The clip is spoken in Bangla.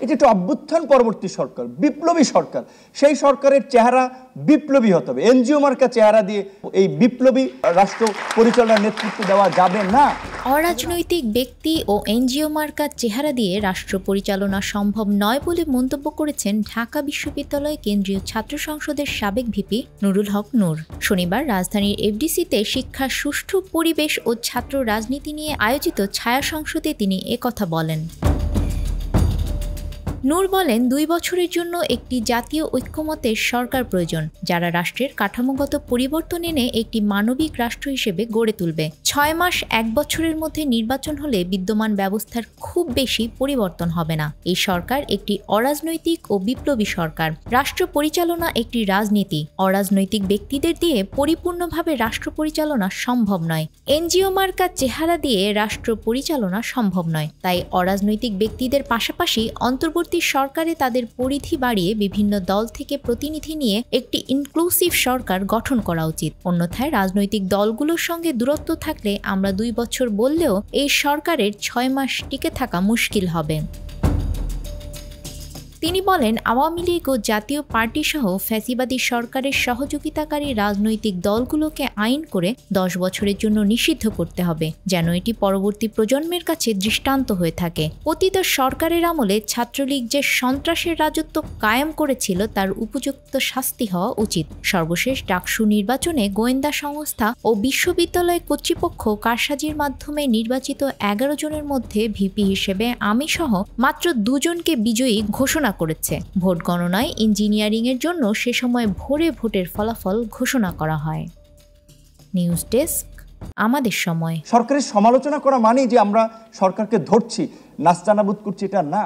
এটা একটা অভ্যুত্থান পরবর্তী সরকার, বিপ্লবী সরকার। সেই সরকারের চেহারা বিপ্লবী হতে হবে। এনজিও মার্কা চেহারা দিয়ে এই বিপ্লবী রাষ্ট্র পরিচালনার নেতৃত্ব দেওয়া যাবে না। অরাজনৈতিক ব্যক্তি ও এনজিও মার্কার চেহারা দিয়ে রাষ্ট্র পরিচালনা সম্ভব নয় বলে মন্তব্য করেছেন ঢাকা বিশ্ববিদ্যালয় কেন্দ্রীয় ছাত্র সংসদের সাবেক ভিপি নুরুল হক নূর। শনিবার রাজধানীর এফডিসিতে শিক্ষার সুষ্ঠু পরিবেশ ও ছাত্র রাজনীতি নিয়ে আয়োজিত ছায়া সংসদে তিনি একথা বলেন। নূর বলেন, 2 বছরের জন্য একটি জাতীয় ঐক্যমতের সরকার প্রয়োজন, যারা রাষ্ট্রের কাঠামোগত পরিবর্তন এনে একটি মানবিক রাষ্ট্র হিসেবে গড়ে তুলবে। 6 মাস 1 বছরের মধ্যে নির্বাচন হলে বিদ্যমান ব্যবস্থার খুব বেশি পরিবর্তন হবে না। এই সরকার একটি অরাজনৈতিক ও বিপ্লবী সরকার। রাষ্ট্র পরিচালনা একটি রাজনীতি। অরাজনৈতিক ব্যক্তিদের দিয়ে পরিপূর্ণভাবে রাষ্ট্র পরিচালনা সম্ভব নয়। এনজিও মার্কার চেহারা দিয়ে রাষ্ট্র পরিচালনা সম্ভব নয়। তাই অরাজনৈতিক ব্যক্তিদের পাশাপাশি অন্তর্বর্তী সরকারে তাদের পরিধি বাড়িয়ে বিভিন্ন দল থেকে প্রতিনিধি নিয়ে একটি ইনক্লুসিভ সরকার গঠন করা উচিত। অন্যথায় রাজনৈতিক দলগুলোর সঙ্গে দূরত্ব থাকলে আমরা 2 বছর বললেও এই সরকারের 6 মাস টিকে থাকা মুশকিল হবে। তিনি বলেন, আওয়ামী লীগ ও জাতীয় পার্টি সহ ফ্যাসিবাদী সরকারের সহযোগিতাকারী রাজনৈতিক দলগুলোকে আইন করে 10 বছরের জন্য নিষিদ্ধ করতে হবে, যেন এটি পরবর্তী প্রজন্মের কাছে দৃষ্টান্ত হয়ে থাকে। অতীত সরকারের আমলে ছাত্রলীগ যে সন্ত্রাসের রাজত্ব কায়েম করেছিল তার উপযুক্ত শাস্তি হওয়া উচিত। সর্বশেষ ডাকসু নির্বাচনে গোয়েন্দা সংস্থা ও বিশ্ববিদ্যালয় কর্তৃপক্ষ কারসাজির মাধ্যমে নির্বাচিত 11 জনের মধ্যে ভিপি হিসেবে আমি সহ মাত্র 2 জনকে বিজয়ী ঘোষণা করেছে। ভোট গণনায় ইঞ্জিনিয়ারিং এর জন্য সে সময় ভোরে ভোটের ফলাফল ঘোষণা করা হয়। নিউজ ডেস্ক, আমাদের সময়। সরকারের সমালোচনা করা মানেই যে আমরা সরকারকে ধরছি, নাস্তানাবুদ করছি, এটা না।